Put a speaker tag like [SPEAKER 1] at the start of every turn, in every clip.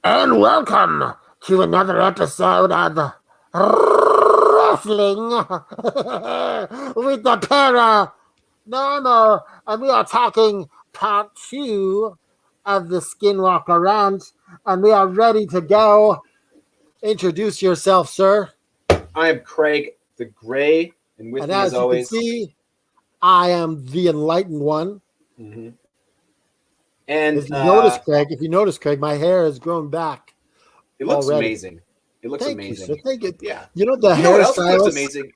[SPEAKER 1] And welcome to another episode of Wrestling with the Paranormal. And we are talking part 2 of the Skinwalker Ranch. And we are ready to go. Introduce yourself, sir.
[SPEAKER 2] I am Craig the Gray, and with
[SPEAKER 1] And
[SPEAKER 2] me
[SPEAKER 1] as
[SPEAKER 2] as
[SPEAKER 1] you
[SPEAKER 2] always.
[SPEAKER 1] can see, I am the enlightened one.
[SPEAKER 2] Mm-hmm. And
[SPEAKER 1] If you notice, Craig, my hair has grown back.
[SPEAKER 2] It looks
[SPEAKER 1] already.
[SPEAKER 2] amazing. It looks
[SPEAKER 1] Thank
[SPEAKER 2] amazing.
[SPEAKER 1] You, sir. Thank you.
[SPEAKER 2] Yeah.
[SPEAKER 1] You know the
[SPEAKER 2] You know what else
[SPEAKER 1] hairstylist?
[SPEAKER 2] looks amazing?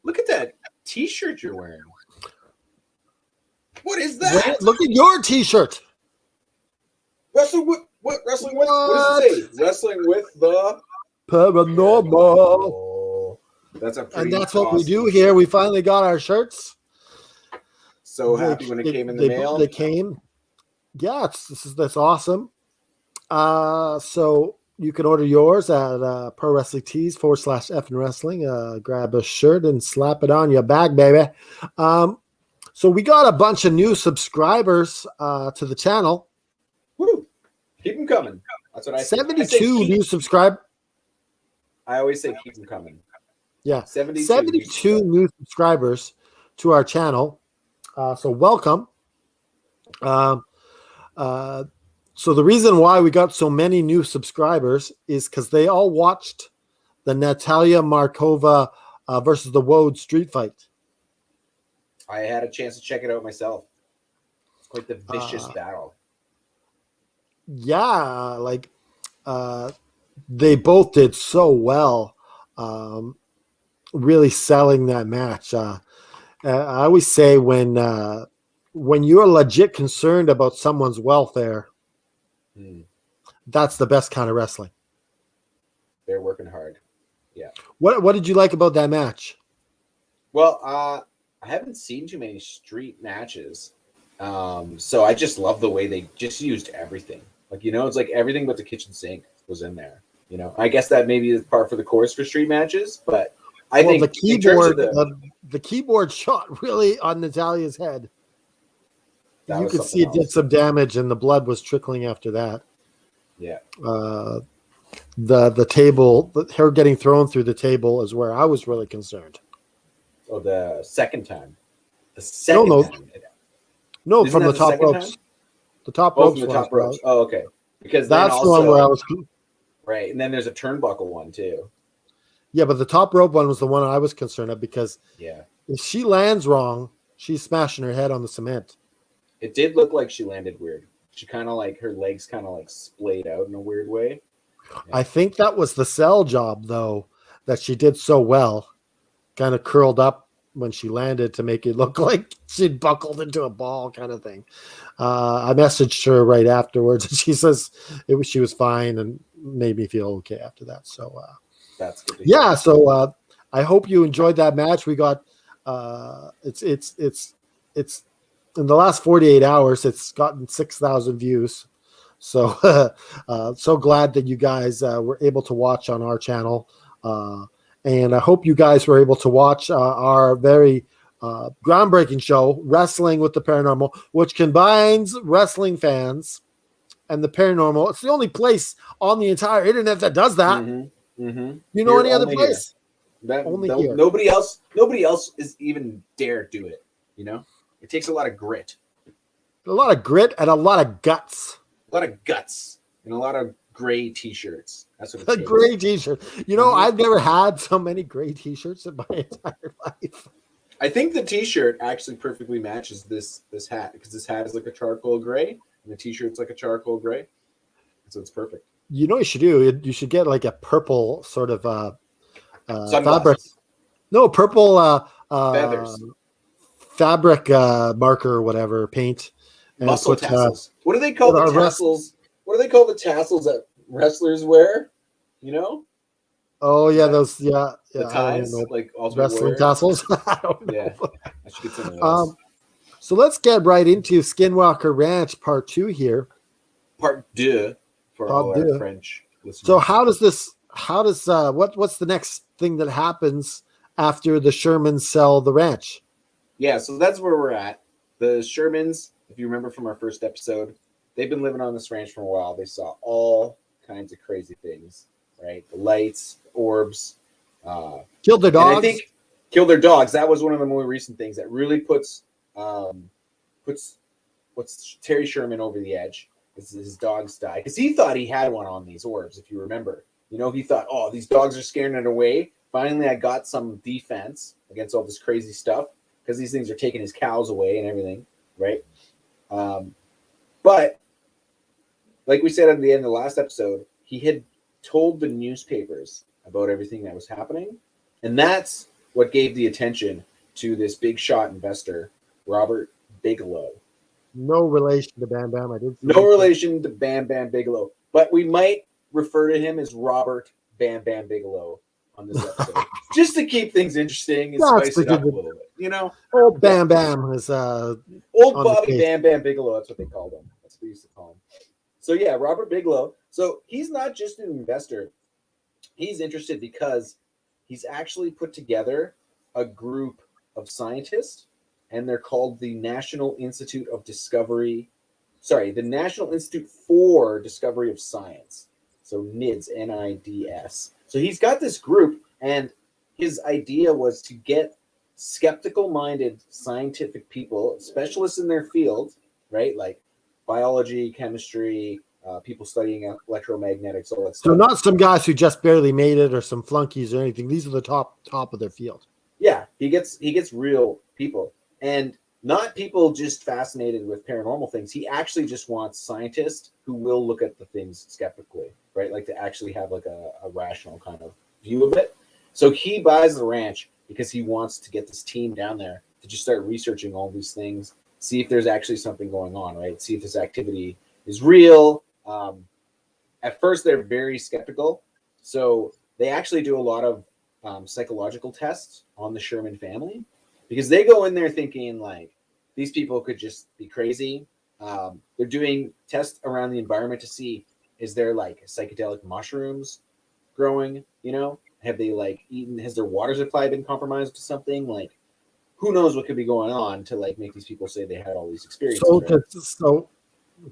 [SPEAKER 2] Look at that T-shirt you're wearing. What is that?
[SPEAKER 1] Wait, look at your T-shirt.
[SPEAKER 2] Wrestling with what? Wrestling with? What does it say? Wrestling with the
[SPEAKER 1] Paranormal.
[SPEAKER 2] That's a
[SPEAKER 1] And
[SPEAKER 2] pretty
[SPEAKER 1] that's what we
[SPEAKER 2] awesome
[SPEAKER 1] do here. We finally got our shirts.
[SPEAKER 2] So happy when it came in the mail.
[SPEAKER 1] They came. Yeah, that's awesome. So you can order yours at Pro Wrestling Tees /F and Wrestling. Grab a shirt and slap it on your bag, baby. So we got a bunch of new subscribers to the channel.
[SPEAKER 2] Woo! Keep them coming. That's what I say.
[SPEAKER 1] 72 new subscribers.
[SPEAKER 2] I always say keep them coming.
[SPEAKER 1] Yeah, 72 new subscribers to our channel. So welcome. So the reason why we got so many new subscribers is because they all watched the Natalia Markova versus the Woad street fight.
[SPEAKER 2] I had a chance to check it out myself. It's quite the vicious battle.
[SPEAKER 1] Yeah, they both did so well, really selling that match. I always say when you're legit concerned about someone's welfare, that's the best kind of wrestling.
[SPEAKER 2] They're working hard. Yeah.
[SPEAKER 1] What did you like about that match?
[SPEAKER 2] Well, I haven't seen too many street matches. So I just love the way they just used everything. It's like everything but the kitchen sink was in there. I guess that maybe is par for the course for street matches, but I think
[SPEAKER 1] the keyboard, the keyboard shot really on Natalia's head. You could see it did some damage, and the blood was trickling after that.
[SPEAKER 2] Yeah.
[SPEAKER 1] The table, her getting thrown through the table is where I was really concerned.
[SPEAKER 2] Oh, the second time. Time.
[SPEAKER 1] No, from the top ropes.
[SPEAKER 2] Time?
[SPEAKER 1] The top ropes.
[SPEAKER 2] From the top ropes. Oh, okay. Because
[SPEAKER 1] that's the one where I was.
[SPEAKER 2] Right, and then there's a turnbuckle one too.
[SPEAKER 1] Yeah, but the top rope one was the one I was concerned of because if she lands wrong, she's smashing her head on the cement.
[SPEAKER 2] It did look like she landed weird. She kind of her legs kind of splayed out in a weird way. Yeah.
[SPEAKER 1] I think that was the sell job though that she did so well. Kind of curled up when she landed to make it look like she'd buckled into a ball kind of thing. I messaged her right afterwards and she says she was fine and made me feel okay after that. So
[SPEAKER 2] that's good.
[SPEAKER 1] Yeah. So I hope you enjoyed that match. We got it's in the last 48 hours, it's gotten 6,000 views. So so glad that you guys were able to watch on our channel. And I hope you guys were able to watch our very groundbreaking show, Wrestling with the Paranormal, which combines wrestling fans and the paranormal. It's the only place on the entire internet that does that.
[SPEAKER 2] Mm-hmm. Mm-hmm.
[SPEAKER 1] You know any other place?
[SPEAKER 2] Here. Nobody else is even dare do it. It takes a lot of grit.
[SPEAKER 1] A lot of grit and a lot of guts.
[SPEAKER 2] A lot of guts and a lot of gray T-shirts. That's what it takes.
[SPEAKER 1] Gray T-shirt. I've never had so many gray T-shirts in my entire life.
[SPEAKER 2] I think the T-shirt actually perfectly matches this hat because this hat is like a charcoal gray and the T-shirt's like a charcoal gray, so it's perfect.
[SPEAKER 1] You should do. You should get like a purple sort of fabric. No, purple
[SPEAKER 2] feathers.
[SPEAKER 1] Fabric marker or whatever paint. And
[SPEAKER 2] muscle tassels. What do they call the tassels? What do they call the tassels that wrestlers wear?
[SPEAKER 1] Oh yeah, those
[SPEAKER 2] the ties,
[SPEAKER 1] wrestling tassels.
[SPEAKER 2] I don't know. Yeah, I should get some of those.
[SPEAKER 1] So let's get right into Skinwalker Ranch Part 2 here.
[SPEAKER 2] Part 2 for all our French listeners.
[SPEAKER 1] So what's the next thing that happens after the Shermans sell the ranch?
[SPEAKER 2] Yeah, so that's where we're at. The Shermans, if you remember from our first episode, they've been living on this ranch for a while. They saw all kinds of crazy things, right? The lights, the orbs,
[SPEAKER 1] Killed their
[SPEAKER 2] and I
[SPEAKER 1] dogs.
[SPEAKER 2] think killed their dogs. That was one of the more recent things that really puts what's Terry Sherman over the edge. Is his dogs die because he thought he had one on these orbs. If you remember, he thought, oh, these dogs are scaring it away. Finally, I got some defense against all this crazy stuff because these things are taking his cows away and everything, right? But like we said at the end of the last episode, he had told the newspapers about everything that was happening, and that's what gave the attention to this big shot investor, Robert Bigelow.
[SPEAKER 1] No relation to Bam Bam. I did.
[SPEAKER 2] No relation to Bam Bam Bigelow, but we might refer to him as Robert Bam Bam Bigelow on this episode, just to keep things interesting and spice it up a little bit.
[SPEAKER 1] Old Bam Bam is
[SPEAKER 2] old Bobby Bam Bam Bigelow. That's what they called him. That's what we used to call him. So yeah, Robert Bigelow. So he's not just an investor. He's interested because he's actually put together a group of scientists, and they're called the National Institute of Discovery. Sorry, the National Institute for Discovery of Science. So NIDS, NIDS. So he's got this group, and his idea was to get skeptical-minded scientific people, specialists in their field, right? Like biology, chemistry, people studying electromagnetics, all that stuff.
[SPEAKER 1] So not some guys who just barely made it or some flunkies or anything. These are the top of their field.
[SPEAKER 2] Yeah, he gets real people, and not people just fascinated with paranormal things. He actually just wants scientists who will look at the things skeptically, right? Like to actually have like a rational kind of view of it. So he buys the ranch because he wants to get this team down there to just start researching all these things, see if there's actually something going on, right? See if this activity is real. At first, they're very skeptical. So they actually do a lot of psychological tests on the Sherman family because they go in there thinking like these people could just be crazy. They're doing tests around the environment to see, is there like psychedelic mushrooms growing? Have they like eaten, has their water supply been compromised to something? Like, who knows what could be going on to like make these people say they had all these experiences.
[SPEAKER 1] So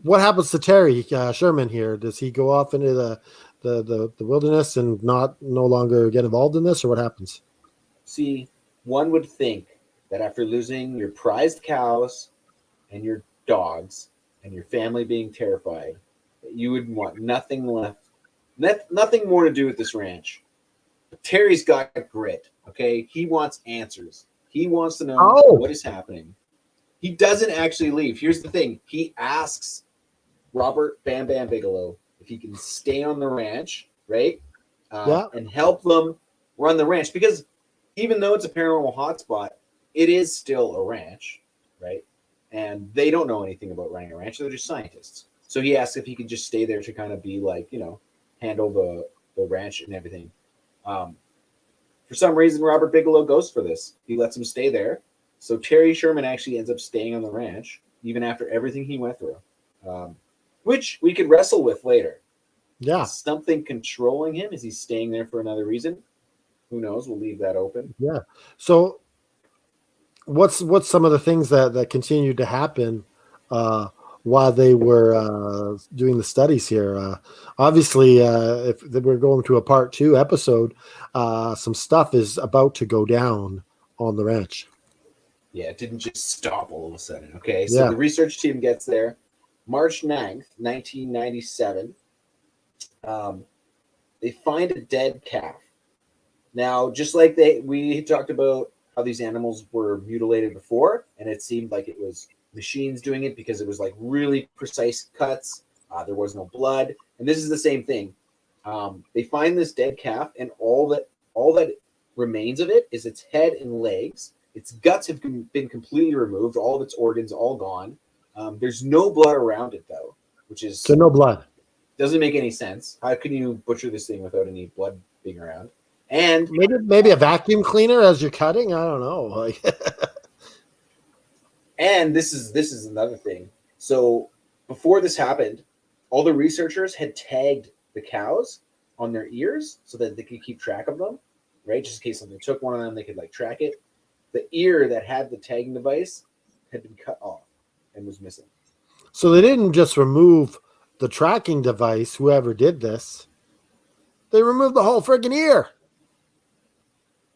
[SPEAKER 1] what happens to Terry Sherman here? Does he go off into the wilderness and no longer get involved in this, or what happens?
[SPEAKER 2] See, one would think that after losing your prized cows and your dogs and your family being terrified, that you would want nothing left, nothing more to do with this ranch. But Terry's got grit, okay? He wants answers. He wants to know what is happening. He doesn't actually leave. Here's the thing. He asks Robert Bam Bam Bigelow if he can stay on the ranch, right? And help them run the ranch. Because even though it's a paranormal hotspot, it is still a ranch, right? And they don't know anything about running a ranch. They're just scientists. So he asks if he could just stay there to kind of be like, handle the ranch and everything. For some reason, Robert Bigelow goes for this. He lets him stay there. So Terry Sherman actually ends up staying on the ranch, even after everything he went through, which we could wrestle with later.
[SPEAKER 1] Yeah.
[SPEAKER 2] Is something controlling him? Is he staying there for another reason? Who knows? We'll leave that open.
[SPEAKER 1] Yeah. So what's some of the things that continued to happen while they were doing the studies here? Obviously, if we're going to a part 2 episode, some stuff is about to go down on the ranch.
[SPEAKER 2] Yeah, it didn't just stop all of a sudden. Okay, so the research team gets there March 9th, 1997. They find a dead calf. Now, just like we talked about how these animals were mutilated before, and it seemed like it was machines doing it because it was like really precise cuts. There was no blood, and this is the same thing. They find this dead calf, and all that remains of it is its head and legs. Its guts have been completely removed, all of its organs all gone. There's no blood around it though, which is
[SPEAKER 1] so no blood.
[SPEAKER 2] Doesn't make any sense. How can you butcher this thing without any blood being around? And
[SPEAKER 1] maybe a vacuum cleaner as you're cutting. I don't know.
[SPEAKER 2] And this is another thing. So before this happened, all the researchers had tagged the cows on their ears so that they could keep track of them, right? Just in case something took one of them, they could like track it. The ear that had the tagging device had been cut off and was missing.
[SPEAKER 1] So they didn't just remove the tracking device, whoever did this, they removed the whole friggin' ear.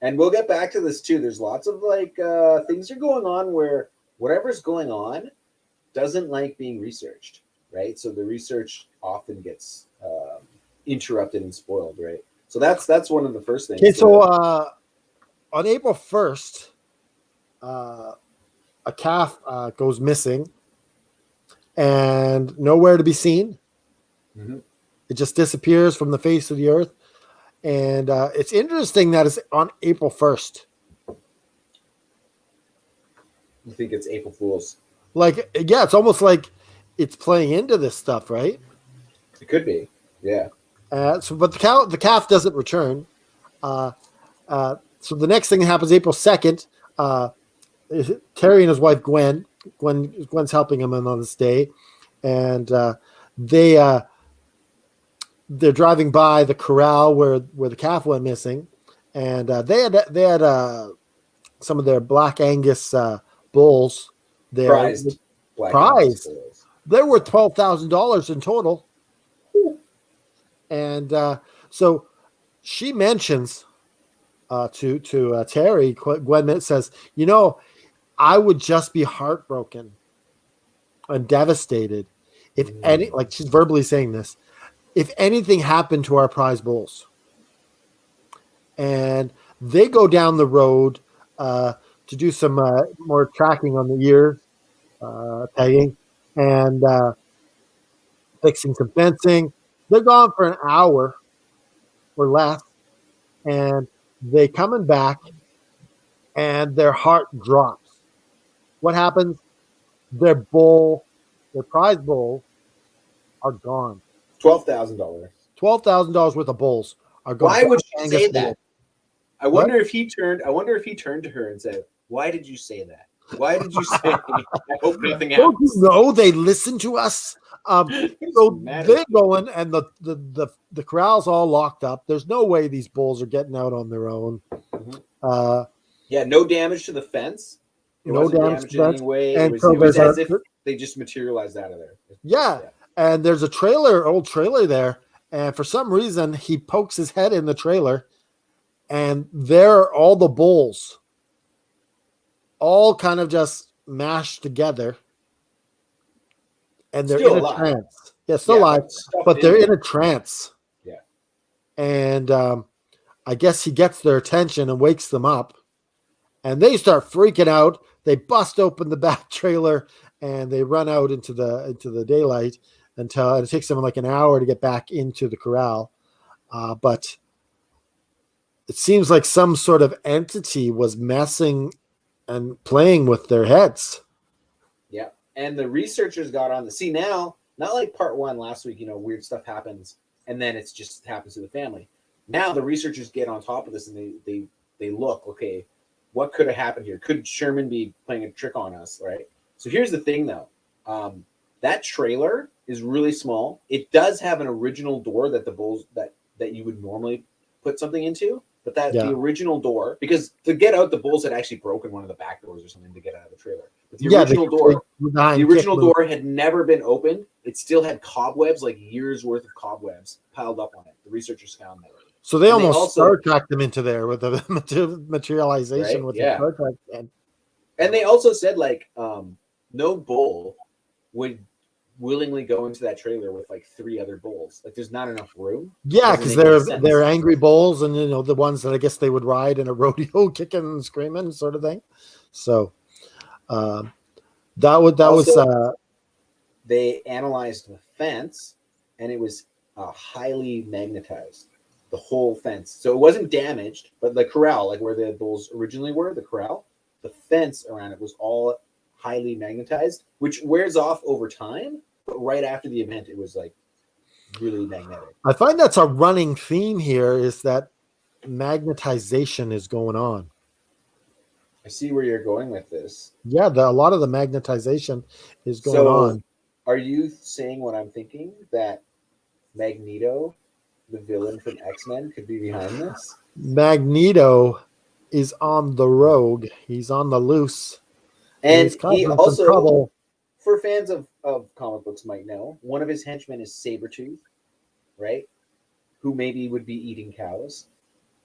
[SPEAKER 2] And we'll get back to this too. There's lots of like things are going on where whatever's going on doesn't like being researched, right? So the research often gets interrupted and spoiled, right? So that's one of the first things.
[SPEAKER 1] Okay, so on April 1st, a calf goes missing and nowhere to be seen.
[SPEAKER 2] Mm-hmm.
[SPEAKER 1] It just disappears from the face of the earth. And it's interesting that it's on April 1st.
[SPEAKER 2] You think it's April Fool's?
[SPEAKER 1] Like, yeah, it's almost like it's playing into this stuff, right?
[SPEAKER 2] It could be, yeah.
[SPEAKER 1] But the calf doesn't return. So the next thing that happens, April 2nd, Terry and his wife Gwen's helping him on this day, and they're driving by the corral where the calf went missing, and they had some of their Black Angus bulls there.
[SPEAKER 2] Prized.
[SPEAKER 1] Prized. They're worth $12,000 in total. And so she mentions to Terry, Gwen says, I would just be heartbroken and devastated if any, like she's verbally saying this, if anything happened to our prize bulls. And they go down the road to do some more tracking on the ear, tagging, and fixing some fencing. They're gone for an hour or less, and they coming back, and their heart drops. What happens? Their prize bulls are gone.
[SPEAKER 2] $12,000.
[SPEAKER 1] $12,000 worth of bulls are gone.
[SPEAKER 2] Why would she say that?
[SPEAKER 1] Bulls.
[SPEAKER 2] I wonder if he turned to her and said, "Why did you say that? Why did you say? I hope nothing happens."
[SPEAKER 1] Don't you know they listen to us? So they're going, and the corral's all locked up. There's no way these bulls are getting out on their own.
[SPEAKER 2] Mm-hmm. No damage to the fence.
[SPEAKER 1] No damage to the fence.
[SPEAKER 2] Anyway.
[SPEAKER 1] And
[SPEAKER 2] it was as if they just materialized out of there.
[SPEAKER 1] Yeah. And there's a old trailer there, and for some reason he pokes his head in the trailer, and there are all the bulls, all kind of just mashed together. And they're
[SPEAKER 2] still
[SPEAKER 1] in
[SPEAKER 2] alive.
[SPEAKER 1] A trance. Yeah, still alive, but they're in a trance.
[SPEAKER 2] Yeah.
[SPEAKER 1] And I guess he gets their attention and wakes them up. And they start freaking out. They bust open the back trailer and they run out into the daylight until it takes them like an hour to get back into the corral. But it seems like some sort of entity was messing and playing with their heads.
[SPEAKER 2] Yeah. And the researchers got on the scene now, not like part one last week, weird stuff happens and then it's just happens to the family. Now the researchers get on top of this and they look, okay, what could have happened here? Could Sherman be playing a trick on us, right? So here's the thing though. That trailer is really small. It does have an original door that the bulls that you would normally put something into, but the original door, because to get out, the bulls had actually broken one of the back doors or something to get out of the trailer. But the original door had never been opened. It still had cobwebs, like years worth of cobwebs piled up on it. The researchers found that.
[SPEAKER 1] So they almost Star Trek them into there with the materialization, right? With the Star Trek.
[SPEAKER 2] And they also said no bull would willingly go into that trailer with like 3 other bulls. Like there's not enough room.
[SPEAKER 1] Yeah, because they're angry bulls, and the ones that I guess they would ride in a rodeo, kicking and screaming, sort of thing. So that was
[SPEAKER 2] they analyzed the fence, and it was highly magnetized. The whole fence, so it wasn't damaged, but the corral, like where the bulls originally were, the corral, the fence around it was all highly magnetized, which wears off over time. But right after the event, it was like really magnetic.
[SPEAKER 1] I find that's a running theme here, is that magnetization is going on.
[SPEAKER 2] I see where you're going with this.
[SPEAKER 1] Yeah, a lot of the magnetization is going on.
[SPEAKER 2] Are you saying what I'm thinking, that Magneto, the villain from X-Men, could be behind this?
[SPEAKER 1] Magneto is on the rogue. He's on the loose.
[SPEAKER 2] And he also, for fans of comic books might know, one of his henchmen is Sabretooth, right? Who maybe would be eating cows.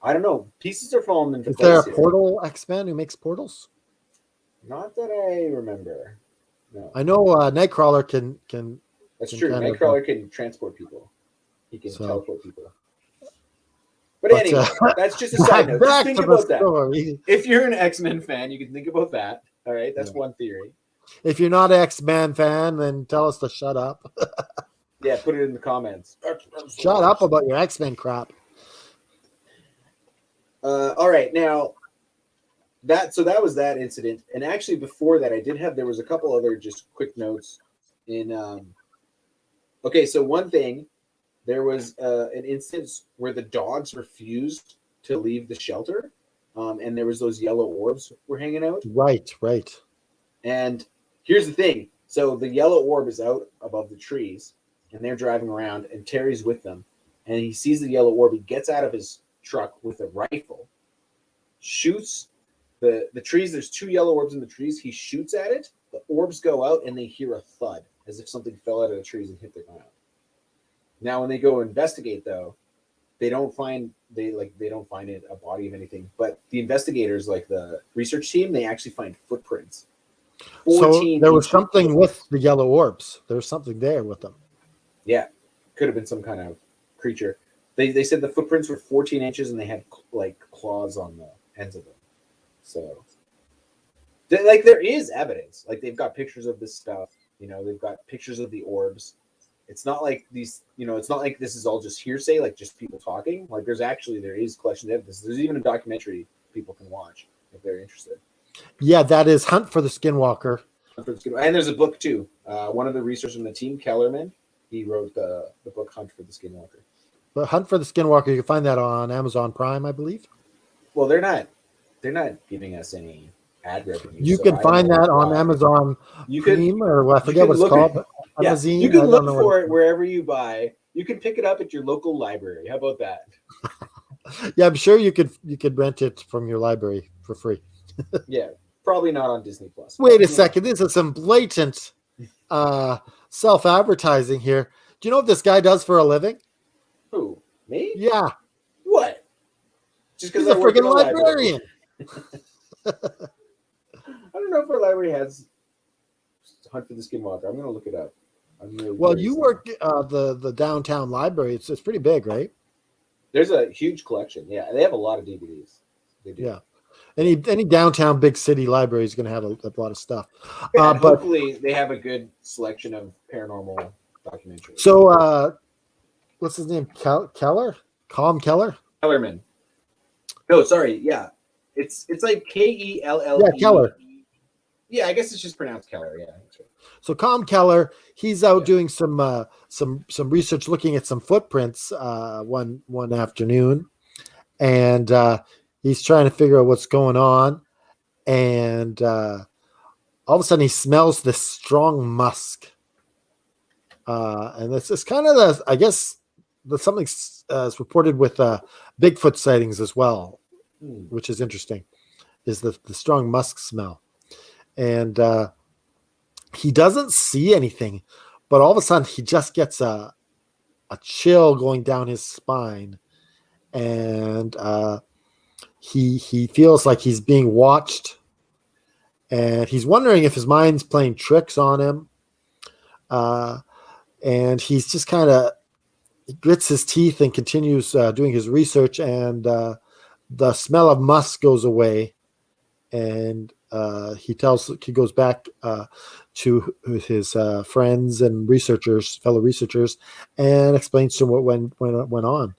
[SPEAKER 2] I don't know. Pieces are falling into
[SPEAKER 1] Is there
[SPEAKER 2] place
[SPEAKER 1] a
[SPEAKER 2] here.
[SPEAKER 1] portal X-Men who makes portals?
[SPEAKER 2] Not that I remember. No.
[SPEAKER 1] I know Nightcrawler can
[SPEAKER 2] That's
[SPEAKER 1] can
[SPEAKER 2] true.
[SPEAKER 1] kind of,
[SPEAKER 2] Nightcrawler can transport people. He can
[SPEAKER 1] so.
[SPEAKER 2] teleport people. But
[SPEAKER 1] But
[SPEAKER 2] anyway, that's just a side note. Just
[SPEAKER 1] back
[SPEAKER 2] think
[SPEAKER 1] to the
[SPEAKER 2] about that.
[SPEAKER 1] story.
[SPEAKER 2] If you're an X-Men fan, you can think about that. All right, that's
[SPEAKER 1] Yeah.
[SPEAKER 2] one theory.
[SPEAKER 1] If you're not an X-Men fan, then tell us to shut up.
[SPEAKER 2] Yeah, put it in the comments.
[SPEAKER 1] Shut up about your X-Men crap.
[SPEAKER 2] All right, now that was that incident, and actually before that, there was a couple other just quick notes in. Okay, so one thing, there was an instance where the dogs refused to leave the shelter, and there was those yellow orbs were hanging out.
[SPEAKER 1] Right.
[SPEAKER 2] And here's the thing: so the yellow orb is out above the trees, and they're driving around, and Terry's with them, and he sees the yellow orb. He gets out of his truck with a rifle, shoots the trees. There's two yellow orbs in the trees. He shoots at it. The orbs go out, and they hear a thud as if something fell out of the trees and hit the ground. Now, when they go investigate, though, they don't find a body of anything. But the investigators, like the research team, they actually find footprints.
[SPEAKER 1] So there was something
[SPEAKER 2] footprints.
[SPEAKER 1] with the yellow orbs. There was something there with them.
[SPEAKER 2] Yeah, could have been some kind of creature. They said the footprints were 14 inches and they had like claws on the ends of them. So, like, there is evidence. Like, they've got pictures of this stuff. They've got pictures of the orbs. It's not like these. It's not like this is all just hearsay, like just people talking. Like, there is collection of evidence. There's even a documentary people can watch if they're interested.
[SPEAKER 1] Yeah, that is Hunt for the Skinwalker.
[SPEAKER 2] And there's a book too. One of the researchers from the team, Kellerman, he wrote the book Hunt for the Skinwalker.
[SPEAKER 1] But Hunt for the Skinwalker, you can find that on Amazon Prime, I believe.
[SPEAKER 2] Well, they're not giving us any ad revenue.
[SPEAKER 1] You can find that on Amazon Prime, or I forget what it's called.
[SPEAKER 2] Yeah, you can look for it wherever you buy. You can pick it up at your local library. How about that?
[SPEAKER 1] Yeah, I'm sure you could rent it from your library for free.
[SPEAKER 2] Yeah, probably not on Disney Plus.
[SPEAKER 1] Wait a second. This is some blatant self-advertising here. Do you know what this guy does for a living?
[SPEAKER 2] Who? Me?
[SPEAKER 1] Yeah.
[SPEAKER 2] What? Just because
[SPEAKER 1] He's
[SPEAKER 2] I
[SPEAKER 1] a
[SPEAKER 2] work in
[SPEAKER 1] freaking
[SPEAKER 2] a library.
[SPEAKER 1] librarian.
[SPEAKER 2] I don't know if our library has Hunt for the Skinwalker. I'm going to look it up.
[SPEAKER 1] Well, you work the downtown library. It's pretty big, right?
[SPEAKER 2] There's a huge collection. Yeah, they have a lot of DVDs. They do.
[SPEAKER 1] Yeah. Any downtown big city library is going to have a lot of stuff.
[SPEAKER 2] Yeah,
[SPEAKER 1] but
[SPEAKER 2] hopefully they have a good selection of paranormal documentaries.
[SPEAKER 1] So, what's his name? Keller? Calm Keller?
[SPEAKER 2] Kellerman. No, sorry. Yeah, it's like Keller.
[SPEAKER 1] Yeah, Keller.
[SPEAKER 2] Yeah, I guess it's just pronounced Keller. Yeah. That's right.
[SPEAKER 1] So Calm Keller, he's out doing some research, looking at some footprints one afternoon, and he's trying to figure out what's going on, and all of a sudden he smells this strong musk, and it's kind of something is reported with Bigfoot sightings as well, which is interesting, is the strong musk smell, and he doesn't see anything, but all of a sudden he just gets a chill going down his spine, and he feels like he's being watched, and he's wondering if his mind's playing tricks on him, and he's just kind of grits his teeth and continues doing his research, and the smell of musk goes away, and he goes back to his friends and fellow researchers, and explains to them what went on.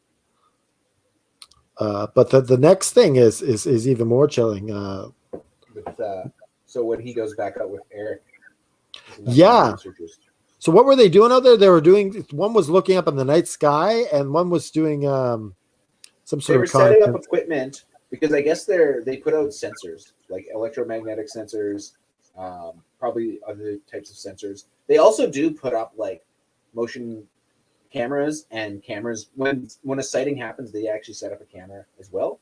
[SPEAKER 1] But the next thing is even more chilling.
[SPEAKER 2] So when he goes back out with Eric,
[SPEAKER 1] yeah. So what were they doing out there? They were doing. One was looking up in the night sky, and one was doing some sort
[SPEAKER 2] they were
[SPEAKER 1] of
[SPEAKER 2] setting up equipment, because I guess they put out sensors, like electromagnetic sensors, probably other types of sensors. They also do put up like motion cameras, and cameras when a sighting happens, they actually set up a camera as well.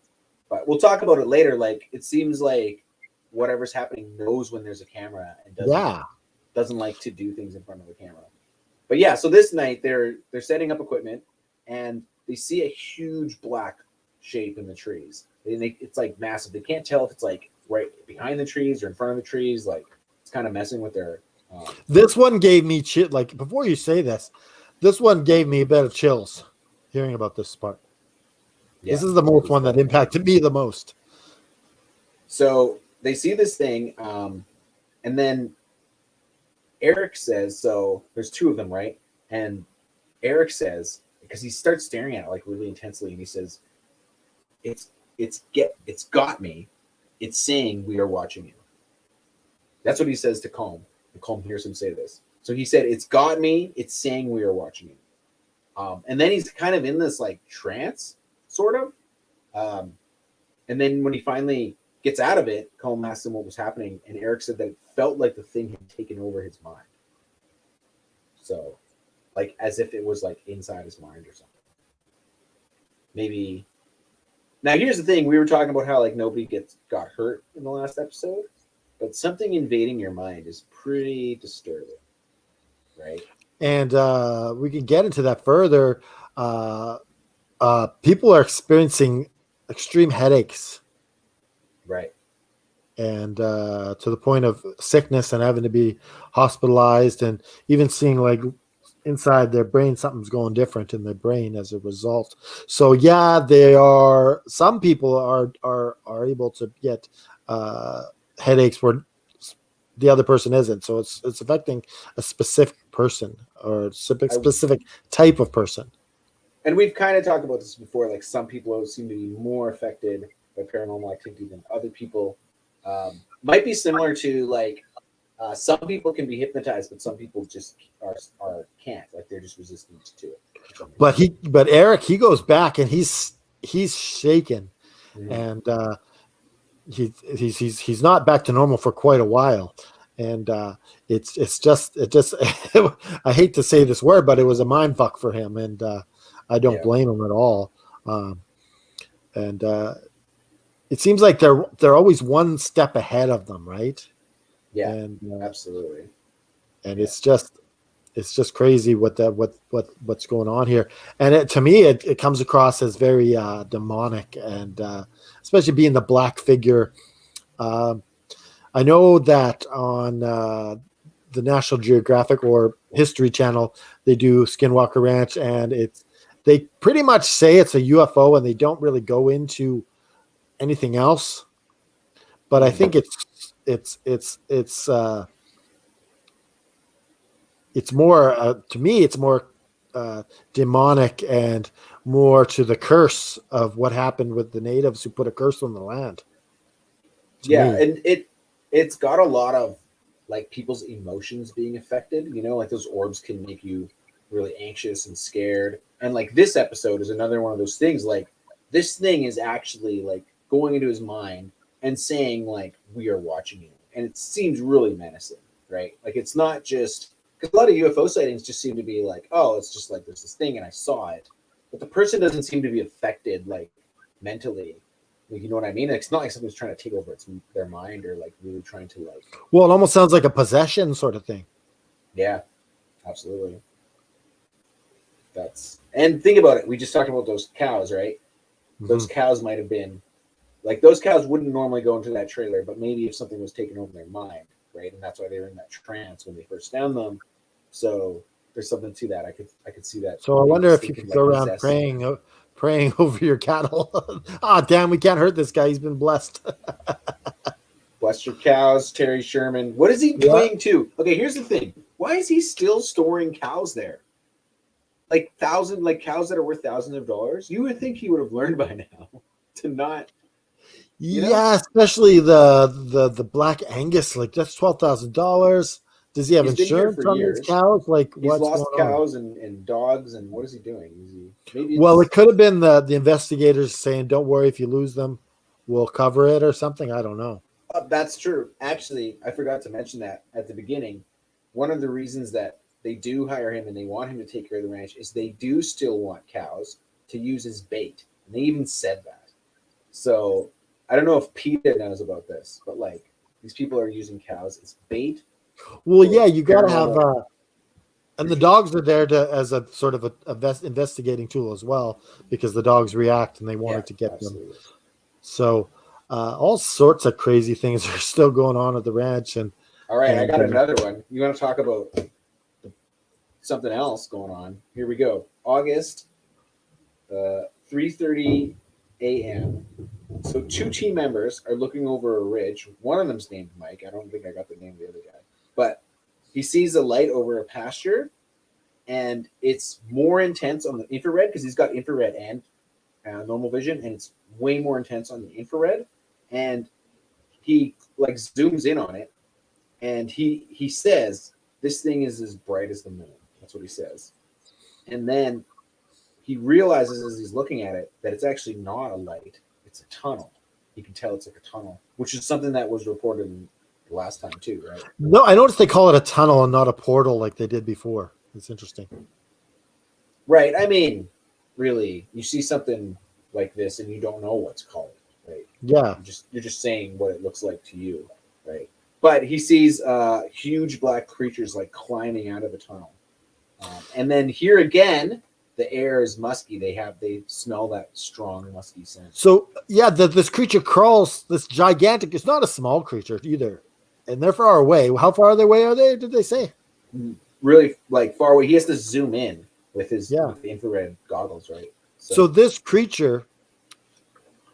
[SPEAKER 2] But we'll talk about it later. Like, it seems like whatever's happening knows when there's a camera and doesn't.
[SPEAKER 1] Yeah.
[SPEAKER 2] doesn't like to do things in front of the camera. But yeah, so this night they're setting up equipment, and they see a huge black shape in the trees. It's like massive. They can't tell if it's like right behind the trees or in front of the trees. Like it's kind of messing with their.
[SPEAKER 1] This one gave me chill. Like before you say this one gave me a bit of chills hearing about this part.
[SPEAKER 2] Yeah,
[SPEAKER 1] this is the most one that impacted me the most.
[SPEAKER 2] So they see this thing, and then Eric says, so there's two of them, right? And Eric says, because he starts staring at it like really intensely, and he says, it's got me. It's saying we are watching you. That's what he says to Colm. And Colm hears him say this. So he said, it's got me. It's saying we are watching you. And then he's kind of in this like trance, sort of. And then when he finally gets out of it, Colm asked him what was happening, and Eric said that it felt like the thing had taken over his mind. So, like as if it was like inside his mind or something. Maybe. Now here's the thing: we were talking about how like nobody got hurt in the last episode, but something invading your mind is pretty disturbing, right?
[SPEAKER 1] And we can get into that further. People are experiencing extreme headaches.
[SPEAKER 2] Right.
[SPEAKER 1] And to the point of sickness and having to be hospitalized, and even seeing like inside their brain something's going different in their brain as a result. So yeah, some people are able to get headaches where the other person isn't. So it's affecting a specific person or a specific type of person.
[SPEAKER 2] And we've kind of talked about this before. Like some people seem to be more affected by paranormal activity than other people. Might be similar to like some people can be hypnotized, but some people just can't. Like they're just resistant to it.
[SPEAKER 1] But Eric, he goes back and he's shaken,
[SPEAKER 2] Mm-hmm.
[SPEAKER 1] and he's not back to normal for quite a while, and it's just I hate to say this word, but it was a mind fuck for him, and I don't blame him at all. And it seems like they're always one step ahead of them, right?
[SPEAKER 2] Yeah,
[SPEAKER 1] and
[SPEAKER 2] absolutely.
[SPEAKER 1] And it's just crazy what's going on here. And to me, it comes across as very demonic, and especially being the black figure. I know that on the National Geographic or History Channel, they do Skinwalker Ranch, and they pretty much say it's a UFO, and they don't really go into anything else. But I think it's more to me. It's more demonic and more to the curse of what happened with the natives who put a curse on the land.
[SPEAKER 2] Yeah, and it's got a lot of like people's emotions being affected. You know, like those orbs can make you really anxious and scared. And like this episode is another one of those things. Like this thing is actually like going into his mind and saying like we are watching you, and it seems really menacing, right? Like it's not just because a lot of UFO sightings just seem to be like, oh, it's just like there's this thing and I saw it, but the person doesn't seem to be affected like mentally. Like, you know what I mean? It's not like somebody's trying to take over their mind or like really trying to like.
[SPEAKER 1] Well, it almost sounds like a possession sort of thing.
[SPEAKER 2] Yeah, absolutely. And think about it. We just talked about those cows, right? Mm-hmm. Those cows might have been like those cows wouldn't normally go into that trailer, but maybe if something was taken over their mind, right? And that's why they were in that trance when they first found them. So there's something to that. I could see that.
[SPEAKER 1] So I wonder if you could go around praying over your cattle. Damn, we can't hurt this guy. He's been blessed.
[SPEAKER 2] Bless your cows, Terry Sherman. What is he doing too? Okay, here's the thing. Why is he still storing cows there? Like cows that are worth thousands of dollars? You would think he would have learned by now to not.
[SPEAKER 1] Yeah, especially the Black Angus. Like that's $12,000. Does he have insurance on these cows? Like
[SPEAKER 2] he's lost cows and dogs, and what is he doing?
[SPEAKER 1] Well, it could have been the investigators saying, "Don't worry, if you lose them, we'll cover it" or something. I don't know.
[SPEAKER 2] That's true. Actually, I forgot to mention that at the beginning. One of the reasons that they do hire him and they want him to take care of the ranch is they do still want cows to use as bait, and they even said that. So I don't know if PETA knows about this, but like these people are using cows as bait
[SPEAKER 1] Well,
[SPEAKER 2] or
[SPEAKER 1] yeah, you got to have,
[SPEAKER 2] paranormal.
[SPEAKER 1] and the dogs are there to as a sort of investigating tool as well, because the dogs react and they
[SPEAKER 2] Yeah,
[SPEAKER 1] wanted to get them.
[SPEAKER 2] absolutely.
[SPEAKER 1] So all sorts of crazy things are still going on at the ranch,
[SPEAKER 2] All right, I
[SPEAKER 1] and
[SPEAKER 2] got another one. You want to talk about something else going on? Here we go. August, 3:30 a.m. So two team members are looking over a ridge. One of them's named Mike. I don't think I got the name of the other guy, but he sees a light over a pasture, and it's more intense on the infrared because he's got infrared and normal vision, and it's way more intense on the infrared. And he like zooms in on it, and he says, "This thing is as bright as the moon." That's what he says, and then he realizes as he's looking at it that it's actually not a light; it's a tunnel. He can tell it's like a tunnel, which is something that was reported the last time too, right?
[SPEAKER 1] no, I noticed they call it a tunnel and not a portal like they did before. It's interesting.
[SPEAKER 2] Right. I mean, really, you see something like this and you don't know what's called, right?
[SPEAKER 1] Yeah.
[SPEAKER 2] You're just saying what it looks like to you, right? But he sees huge black creatures like climbing out of the tunnel, and then here again, the air is musky. They smell that strong musky scent.
[SPEAKER 1] So yeah, this creature crawls. This gigantic. It's not a small creature either, and they're far away. How far away are they? Did they say?
[SPEAKER 2] Really, like far away. He has to zoom in with with the infrared goggles, right?
[SPEAKER 1] So this creature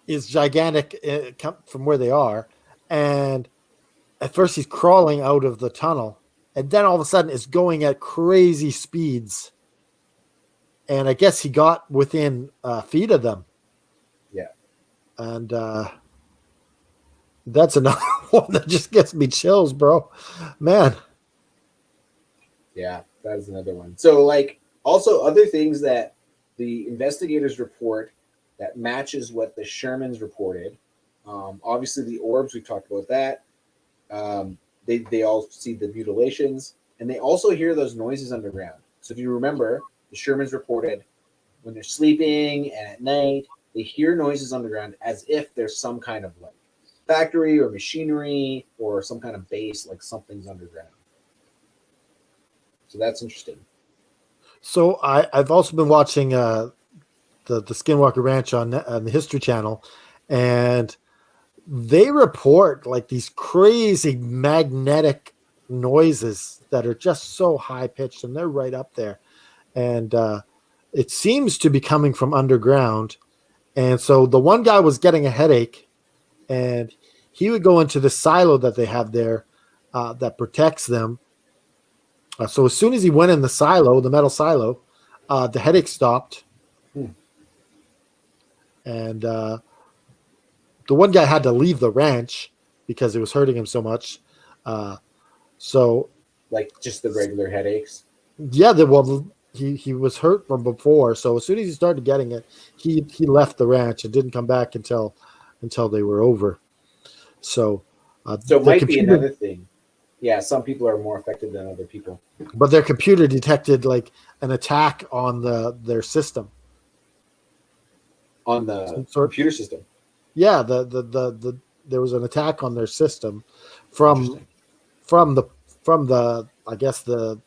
[SPEAKER 1] is gigantic from where they are, and at first he's crawling out of the tunnel, and then all of a sudden it's going at crazy speeds. And I guess he got within feet of them.
[SPEAKER 2] Yeah.
[SPEAKER 1] And that's another one that just gets me chills, bro. Man.
[SPEAKER 2] Yeah, that is another one. So, like, also other things that the investigators report that matches what the Shermans reported. Obviously, the orbs, we talked about that. They all see the mutilations, and they also hear those noises underground. So, if you remember, the Shermans reported when they're sleeping and at night, they hear noises underground as if there's some kind of like factory or machinery or some kind of base, like something's underground. So that's interesting.
[SPEAKER 1] So I've also been watching the Skinwalker Ranch on the History Channel, and they report like these crazy magnetic noises that are just so high pitched, and they're right up there. And it seems to be coming from underground. And so the one guy was getting a headache, and he would go into the silo that they have there that protects them. So as soon as he went in the silo, the metal silo, the headache stopped. And the one guy had to leave the ranch because it was hurting him so much. So
[SPEAKER 2] like just the regular headaches.
[SPEAKER 1] Yeah, he was hurt from before, so as soon as he started getting it, he left the ranch and didn't come back until they were over. So
[SPEAKER 2] it might be another thing. Yeah, some people are more affected than other people.
[SPEAKER 1] But their computer detected like an attack on their system.
[SPEAKER 2] On the computer system.
[SPEAKER 1] Yeah, there was an attack on their system from the I guess the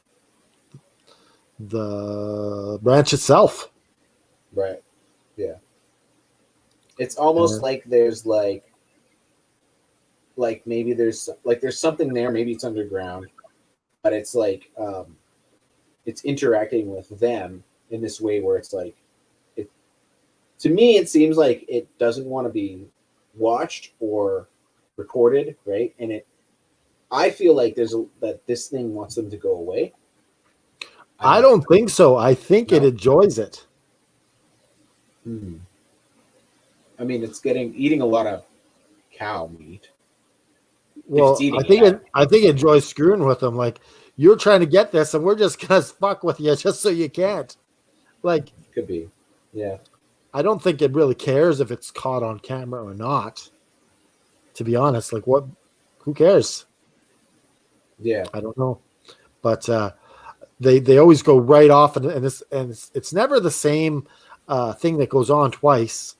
[SPEAKER 1] branch itself.
[SPEAKER 2] Right. Yeah. It's almost like there's like maybe there's something there, maybe it's underground, but it's like it's interacting with them in this way where it's like to me it seems like it doesn't want to be watched or recorded, right? And I feel like that this thing wants them to go away.
[SPEAKER 1] I don't think so. I think it enjoys it.
[SPEAKER 2] I mean, it's eating a lot of cow meat.
[SPEAKER 1] Well, I think it enjoys screwing with them. Like, you're trying to get this, and we're just gonna fuck with you just so you can't. Like,
[SPEAKER 2] could be, yeah.
[SPEAKER 1] I don't think it really cares if it's caught on camera or not. To be honest, like, what? Who cares?
[SPEAKER 2] Yeah,
[SPEAKER 1] I don't know, but they always go right off, and it's never the same thing that goes on twice.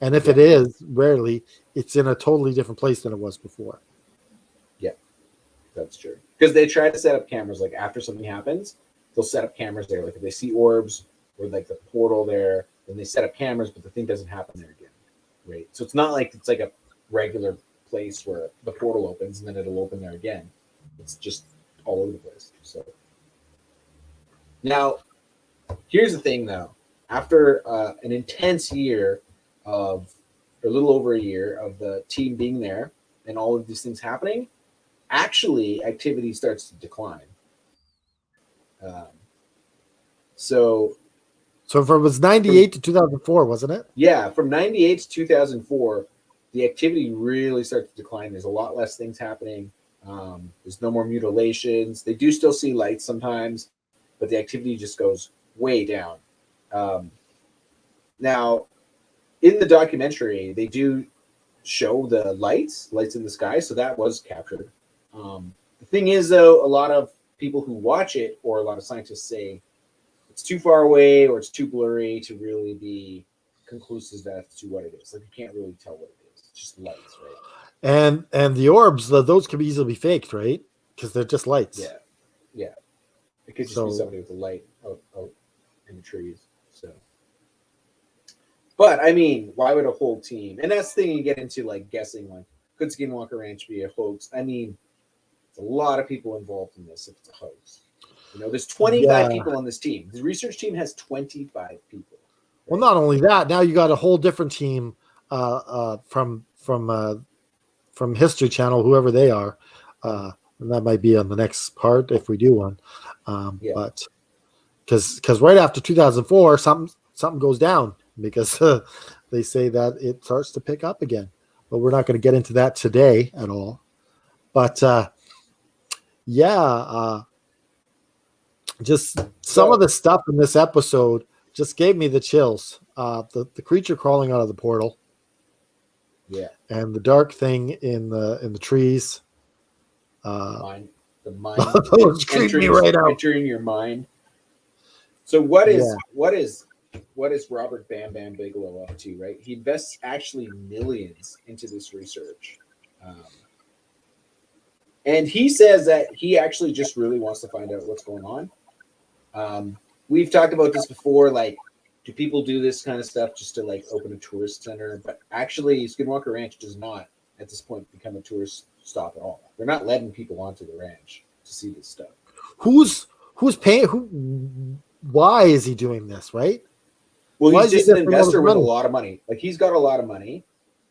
[SPEAKER 1] And if it is, rarely, it's in a totally different place than it was before.
[SPEAKER 2] Yeah. That's true. Because they try to set up cameras like after something happens, they'll set up cameras there. Like if they see orbs or like the portal there, then they set up cameras, but the thing doesn't happen there again. Right. So it's not like it's like a regular place where the portal opens and then it'll open there again. It's just all over the place. So now here's the thing though. After an intense year of or a little over a year of the team being there and all of these things happening, actually activity starts to decline. Um, so
[SPEAKER 1] So it was 98 to 2004, wasn't it?
[SPEAKER 2] yeah, from 98 to 2004, the activity really starts to decline. There's a lot less things happening. There's no more mutilations. They do still see lights sometimes, but the activity just goes way down. Um, Now, in the documentary, they do show the lights in the sky, so that was captured. The thing is, though, a lot of people who watch it, or a lot of scientists say it's too far away or it's too blurry to really be conclusive as to what it is. Like you can't really tell what it is. It's just lights, right?
[SPEAKER 1] And the orbs, those can be easily be faked, right? Because they're just lights.
[SPEAKER 2] Yeah, yeah. It could just be somebody with a light out in the trees. So. But I mean, why would a whole team? And that's the thing you get into, like guessing, like could Skinwalker Ranch be a hoax? I mean, there's a lot of people involved in this if it's a hoax. You know, there's 25 people on this team. The research team has 25 people. Right?
[SPEAKER 1] Well, not only that, now you got a whole different team from History Channel, whoever they are, and that might be on the next part if we do one. But because right after 2004, something goes down. Because they say that it starts to pick up again. But we're not going to get into that today at all. But just some of the stuff in this episode just gave me the chills. The creature crawling out of the portal.
[SPEAKER 2] Yeah.
[SPEAKER 1] And the dark thing in the trees.
[SPEAKER 2] The mind
[SPEAKER 1] entering, me right out.
[SPEAKER 2] Entering your mind. So what is Robert Bam Bam Bigelow up to, right? He invests actually millions into this research. And he says that he actually just really wants to find out what's going on. We've talked about this before, like, do people do this kind of stuff just to like open a tourist center? But actually, Skinwalker Ranch does not at this point become a tourist stop at all. They're not letting people onto the ranch to see this stuff.
[SPEAKER 1] Who's paying? Why is he doing this, right?
[SPEAKER 2] Well, he's just an investor with a lot of money. Like, he's got a lot of money.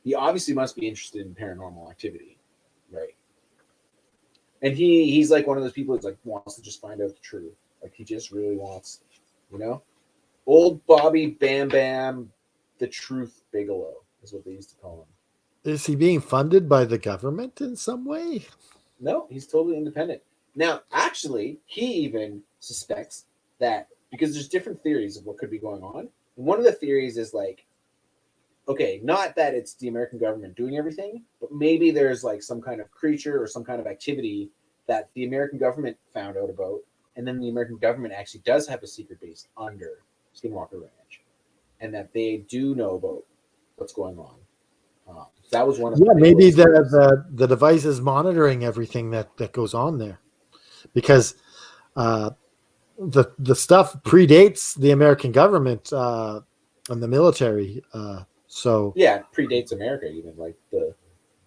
[SPEAKER 2] He obviously must be interested in paranormal activity, right? And he's like one of those people who's like wants to just find out the truth. Like, he just really wants, you know? Old Bobby Bam Bam, the Truth Bigelow is what they used to call him.
[SPEAKER 1] Is he being funded by the government in some way?
[SPEAKER 2] No, he's totally independent. Now, actually, he even suspects that, because there's different theories of what could be going on. And one of the theories is like, okay, not that it's the American government doing everything, but maybe there's like some kind of creature or some kind of activity that the American government found out about. And then the American government actually does have a secret base under Skinwalker Ranch, and that they do know about what's going on. That was one of
[SPEAKER 1] maybe the device is monitoring everything that goes on there, because the stuff predates the American government and the military. So
[SPEAKER 2] yeah, predates America even. Like the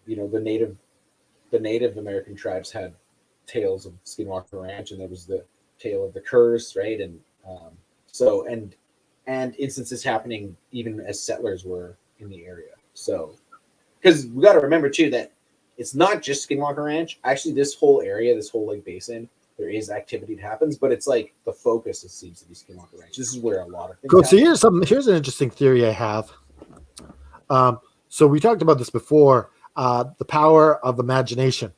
[SPEAKER 2] Native American tribes had tales of Skinwalker Ranch, and there was the tale of the curse, right? And so instances happening even as settlers were in the area. So, because we got to remember too that it's not just Skinwalker Ranch. Actually, this whole area, this whole like basin, there is activity that happens, but it's like the focus seems to be Skinwalker Ranch. This is where a lot of things happen.
[SPEAKER 1] So here's an interesting theory I have. So we talked about this before, the power of imagination.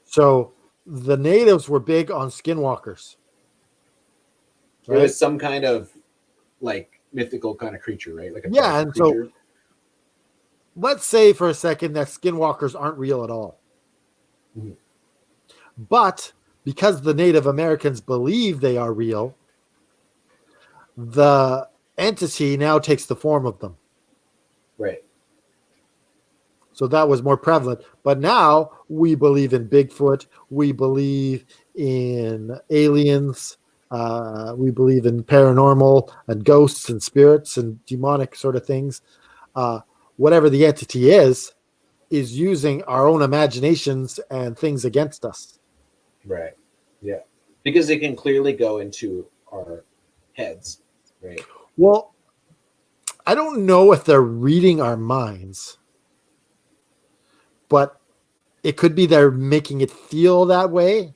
[SPEAKER 1] So the natives were big on skinwalkers.
[SPEAKER 2] Right? It was some kind of like mythical kind of creature, right? Like
[SPEAKER 1] and creature. So let's say for a second that skinwalkers aren't real at all. Mm-hmm. But because the Native Americans believe they are real, the entity now takes the form of them.
[SPEAKER 2] Right.
[SPEAKER 1] So that was more prevalent. But now we believe in Bigfoot. We believe in aliens. We believe in paranormal and ghosts and spirits and demonic sort of things. Uh, Whatever the entity is using our own imaginations and things against us.
[SPEAKER 2] Right. Yeah. Because it can clearly go into our heads, right?
[SPEAKER 1] Well, I don't know if they're reading our minds, but it could be they're making it feel that way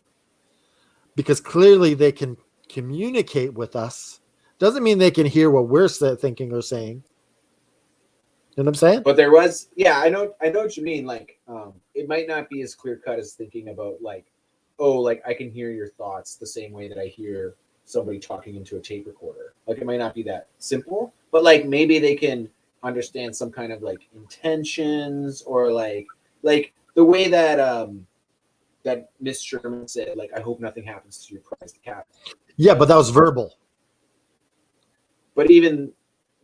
[SPEAKER 1] because clearly they can communicate with us. Doesn't mean they can hear what we're thinking or saying. You know what I'm saying?
[SPEAKER 2] But there was, yeah, I know what you mean. Like, it might not be as clear cut as thinking about like, oh, like I can hear your thoughts the same way that I hear somebody talking into a tape recorder. Like, it might not be that simple, but like maybe they can understand some kind of like intentions or like the way that that Miss Sherman said, like, I hope nothing happens to your prized cat.
[SPEAKER 1] Yeah, but that was verbal.
[SPEAKER 2] But even,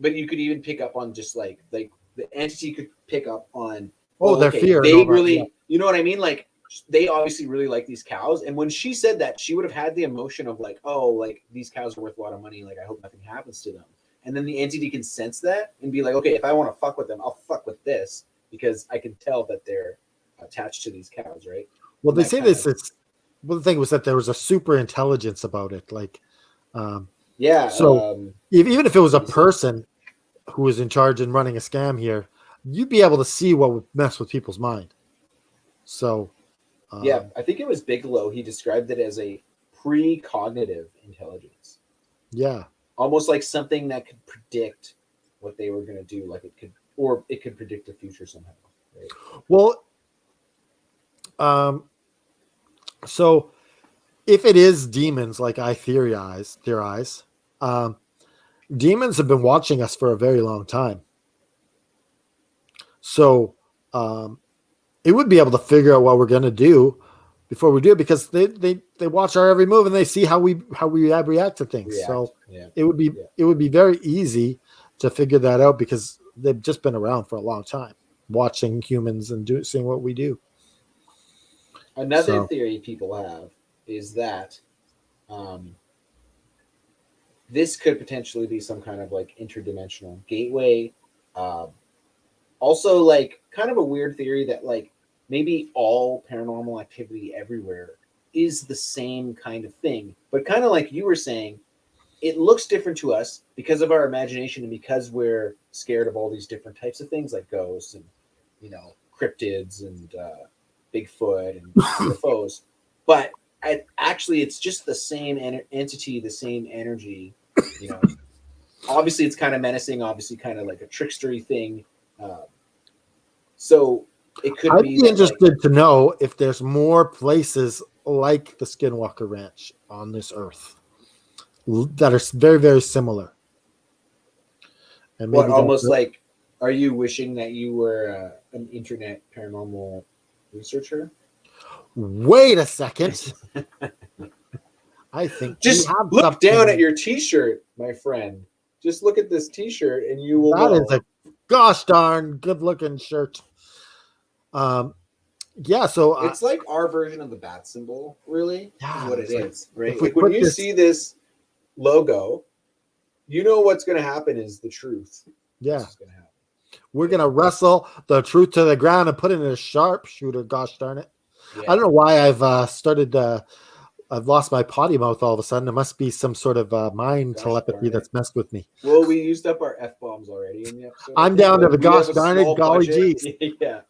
[SPEAKER 2] but you could even pick up on just like the entity could pick up on,
[SPEAKER 1] Oh, their
[SPEAKER 2] okay,
[SPEAKER 1] fear.
[SPEAKER 2] they really, yeah. You know what I mean? Like they obviously really like these cows. And when she said that, she would have had the emotion of like, oh, like these cows are worth a lot of money. Like I hope nothing happens to them. And then the entity can sense that and be like, okay, if I want to fuck with them, I'll fuck with this because I can tell that they're attached to these cows, right?
[SPEAKER 1] Well,
[SPEAKER 2] And
[SPEAKER 1] they
[SPEAKER 2] that
[SPEAKER 1] say
[SPEAKER 2] kind
[SPEAKER 1] this.
[SPEAKER 2] of,
[SPEAKER 1] It's well, the thing was that there was a super intelligence about it. Like,
[SPEAKER 2] yeah.
[SPEAKER 1] so even if it was a
[SPEAKER 2] what do you say?
[SPEAKER 1] person who was in charge and running a scam here, you'd be able to see what would mess with people's mind. So,
[SPEAKER 2] Yeah, I think it was Bigelow. He described it as a precognitive intelligence,
[SPEAKER 1] yeah.
[SPEAKER 2] almost like something that could predict what they were going to do, like it could, or it could predict the future somehow. Right?
[SPEAKER 1] Well, so if it is demons, like I theorize, um, demons have been watching us for a very long time. So it would be able to figure out what we're going to do before we do it because they watch our every move and they see how we react to things. So
[SPEAKER 2] Yeah.
[SPEAKER 1] it would be very easy to figure that out because they've just been around for a long time, watching humans and seeing what we do.
[SPEAKER 2] Another
[SPEAKER 1] So
[SPEAKER 2] theory people have is that um, this could potentially be some kind of like interdimensional gateway. Uh, Also, like, kind of a weird theory that, like, maybe all paranormal activity everywhere is the same kind of thing. But kind of like you were saying, it looks different to us because of our imagination and because we're scared of all these different types of things like ghosts and, you know, cryptids and Bigfoot and UFOs. But actually, it's just the same entity, the same energy, you know. Obviously, it's kind of menacing, obviously, kind of like a trickstery thing. Uh, so it could
[SPEAKER 1] I'd
[SPEAKER 2] be
[SPEAKER 1] be
[SPEAKER 2] that like
[SPEAKER 1] interested to know if there's more places like the Skinwalker Ranch on this earth that are very, very similar. And
[SPEAKER 2] what
[SPEAKER 1] maybe that's
[SPEAKER 2] almost like are you wishing that you were an internet paranormal researcher?
[SPEAKER 1] wait a second. I think we
[SPEAKER 2] Just
[SPEAKER 1] have
[SPEAKER 2] look down at
[SPEAKER 1] something
[SPEAKER 2] your t-shirt, my friend. Just look at this t-shirt and you will
[SPEAKER 1] that is
[SPEAKER 2] know.
[SPEAKER 1] a gosh darn good looking shirt. Um, yeah, so
[SPEAKER 2] It's like our version of the bat symbol, really, is
[SPEAKER 1] yeah,
[SPEAKER 2] what it
[SPEAKER 1] it's like
[SPEAKER 2] is, right?
[SPEAKER 1] if we
[SPEAKER 2] Like when
[SPEAKER 1] put
[SPEAKER 2] you
[SPEAKER 1] this,
[SPEAKER 2] see this logo, you know what's going to happen is the truth.
[SPEAKER 1] yeah,
[SPEAKER 2] This is going to happen.
[SPEAKER 1] we're gonna wrestle the truth to the ground and put it in a sharpshooter. Gosh darn it! I
[SPEAKER 2] Yeah.
[SPEAKER 1] don't know why I've started. I've lost my potty mouth all of a sudden. It must be some sort of mind
[SPEAKER 2] Gosh
[SPEAKER 1] telepathy
[SPEAKER 2] darn it.
[SPEAKER 1] that's messed with me.
[SPEAKER 2] Well, we used up our F bombs already in the episode, I
[SPEAKER 1] I'm
[SPEAKER 2] think.
[SPEAKER 1] down to
[SPEAKER 2] Like
[SPEAKER 1] the
[SPEAKER 2] we have
[SPEAKER 1] gosh
[SPEAKER 2] a
[SPEAKER 1] darn it,
[SPEAKER 2] small
[SPEAKER 1] golly
[SPEAKER 2] budget.
[SPEAKER 1] geez.
[SPEAKER 2] Yeah.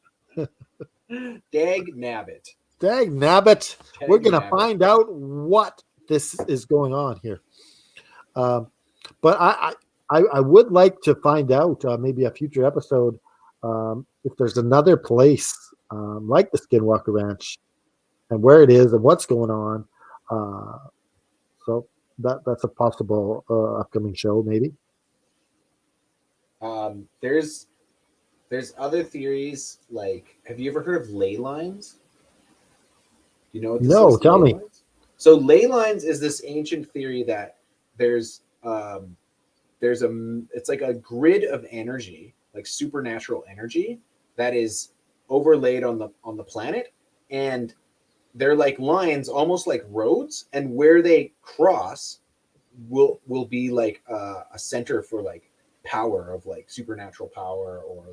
[SPEAKER 2] Dag nabbit.
[SPEAKER 1] Dang nabbit. We're
[SPEAKER 2] Dag
[SPEAKER 1] gonna
[SPEAKER 2] nabbit.
[SPEAKER 1] find out what this is going on here. Um, but I would like to find out maybe a future episode if there's another place like the Skinwalker Ranch and where it is and what's going on. So that's a possible upcoming show, maybe.
[SPEAKER 2] There's other theories like have you ever heard of ley lines? Do you know what this
[SPEAKER 1] No,
[SPEAKER 2] is?
[SPEAKER 1] tell
[SPEAKER 2] Ley
[SPEAKER 1] me.
[SPEAKER 2] lines? So ley lines is this ancient theory that there's there's a it's like a grid of energy, like supernatural energy that is overlaid on the planet, and they're like lines, almost like roads, and where they cross will be like a center for like power of like supernatural power, or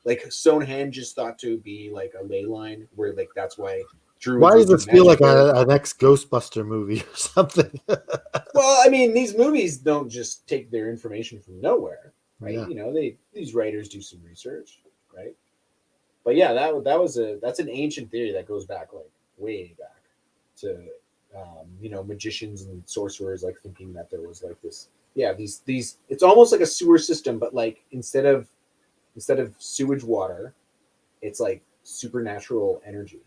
[SPEAKER 2] like Stonehenge is thought to be like a ley line where like that's why druids
[SPEAKER 1] Why
[SPEAKER 2] would
[SPEAKER 1] does
[SPEAKER 2] do
[SPEAKER 1] this feel like
[SPEAKER 2] magic there.
[SPEAKER 1] an ex Ghostbuster movie or something?
[SPEAKER 2] Well, I mean, these movies don't just take their information from nowhere, right?
[SPEAKER 1] Yeah.
[SPEAKER 2] You know, these writers do some research, right? But yeah, that's an ancient theory that goes back like way back to you know, magicians and sorcerers like thinking that there was like this, yeah, these it's almost like a sewer system, but like instead of sewage water, it's like supernatural energy.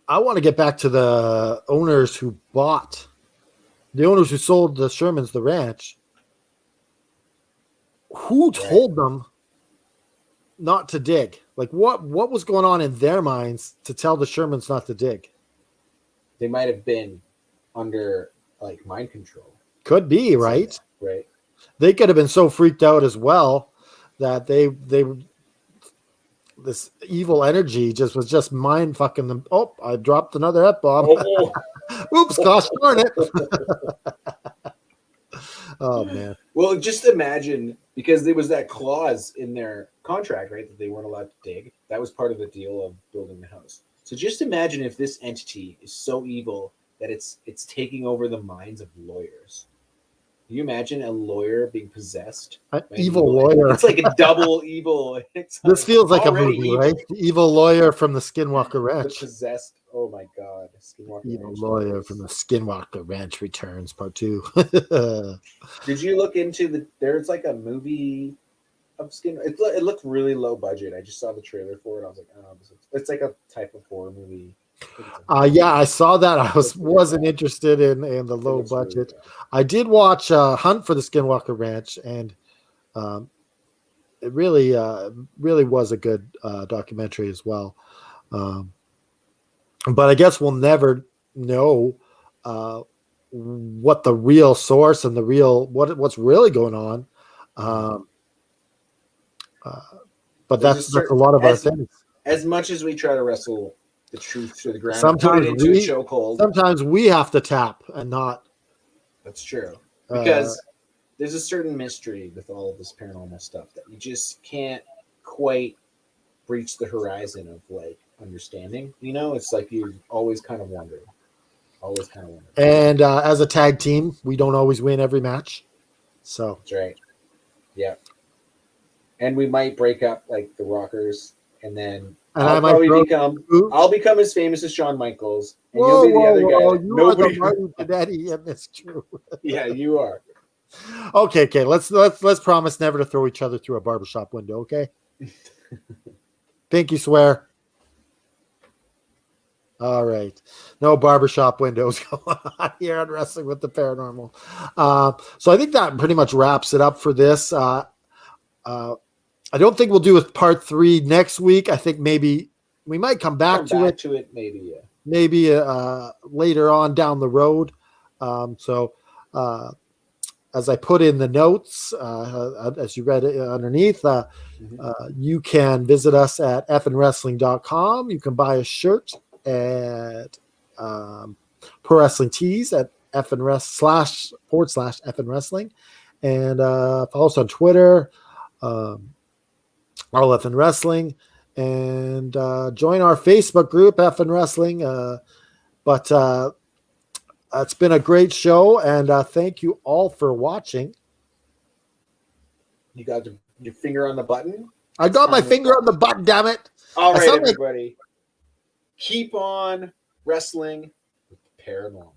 [SPEAKER 1] I want to get back to the owners who sold the Shermans the ranch. Who
[SPEAKER 2] Right.
[SPEAKER 1] told them not to dig? Like what was going on in their minds to tell the Shermans not to dig?
[SPEAKER 2] They might have been under like mind control
[SPEAKER 1] Could be,
[SPEAKER 2] somehow,
[SPEAKER 1] right?
[SPEAKER 2] right?
[SPEAKER 1] They could have been so freaked out as well that they this evil energy was just mind fucking them. Oh, I dropped another F bomb.
[SPEAKER 2] Oh,
[SPEAKER 1] Oops, gosh darn it. Oh man.
[SPEAKER 2] well, just imagine, because there was that clause in their contract, right, that they weren't allowed to dig. That was part of the deal of building the house. So just imagine if this entity is so evil that it's taking over the minds of lawyers. Can you imagine a lawyer being possessed
[SPEAKER 1] An
[SPEAKER 2] by an
[SPEAKER 1] evil
[SPEAKER 2] evil?
[SPEAKER 1] lawyer.
[SPEAKER 2] It's like a double evil. It's
[SPEAKER 1] This feels like a
[SPEAKER 2] already
[SPEAKER 1] movie,
[SPEAKER 2] evil.
[SPEAKER 1] right? The evil lawyer from the Skinwalker
[SPEAKER 2] The
[SPEAKER 1] Ranch.
[SPEAKER 2] possessed. Oh my God, Skinwalker
[SPEAKER 1] Evil
[SPEAKER 2] Ranch.
[SPEAKER 1] lawyer from the Skinwalker Ranch returns, part 2.
[SPEAKER 2] Did you look into the? There's like a movie of Skin. It looked really low budget. I just saw the trailer for it. I was like, oh, it's like a type of horror movie. I think it's a horror
[SPEAKER 1] Yeah, I
[SPEAKER 2] movie.
[SPEAKER 1] saw that. I
[SPEAKER 2] It looks really
[SPEAKER 1] wasn't
[SPEAKER 2] bad.
[SPEAKER 1] interested in the
[SPEAKER 2] It
[SPEAKER 1] low
[SPEAKER 2] looks really
[SPEAKER 1] budget.
[SPEAKER 2] bad.
[SPEAKER 1] I did watch Hunt for the Skinwalker Ranch, and um, it really was a good documentary as well. Um, but I guess we'll never know uh, what the real source and the real what's really going on.
[SPEAKER 2] Mhm.
[SPEAKER 1] Um, uh, but
[SPEAKER 2] There's a
[SPEAKER 1] that's a
[SPEAKER 2] certain
[SPEAKER 1] lot of our things.
[SPEAKER 2] as much as we try to wrestle the truth to the ground and put it
[SPEAKER 1] Sometimes
[SPEAKER 2] into a
[SPEAKER 1] we
[SPEAKER 2] chokehold.
[SPEAKER 1] sometimes we have to tap and not.
[SPEAKER 2] That's true,
[SPEAKER 1] Uh,
[SPEAKER 2] because there's a certain mystery with all of this paranormal stuff that you just can't quite breach the horizon of like understanding. You know, it's like you always kind of wondering, always kind of wondering.
[SPEAKER 1] and as a tag team, we don't always win every match. So
[SPEAKER 2] That's right. Yeah, and we might break up like the Rockers, and then
[SPEAKER 1] and I might throw
[SPEAKER 2] I'll become as famous as Shawn Michaels, and you'll
[SPEAKER 1] whoa,
[SPEAKER 2] be the
[SPEAKER 1] whoa,
[SPEAKER 2] other guy
[SPEAKER 1] whoa!
[SPEAKER 2] that
[SPEAKER 1] You are the
[SPEAKER 2] nobody.
[SPEAKER 1] Marty Jannetty in this true.
[SPEAKER 2] Yeah, you are.
[SPEAKER 1] Okay. Let's promise never to throw each other through a barbershop window. Okay. Pinky swear. All right. No barbershop windows going on here on Wrestling with the Paranormal. So I think that pretty much wraps it up for this. I don't think we'll do a part 3 next week. I think maybe we might come back to it.
[SPEAKER 2] Maybe. Yeah.
[SPEAKER 1] Maybe later on down the road. So as I put in the notes, as you read it underneath, you can visit us at effingwrestling.com. You can buy a shirt at Pro Wrestling Tees at //effing and follow us on Twitter, All Effing Wrestling, and join our Facebook group, Effing Wrestling. But it's been a great show, and thank you all for watching.
[SPEAKER 2] You got your finger on the button?
[SPEAKER 1] I got my finger on the button, damn it.
[SPEAKER 2] All right, everybody. Keep on wrestling with the paranormal.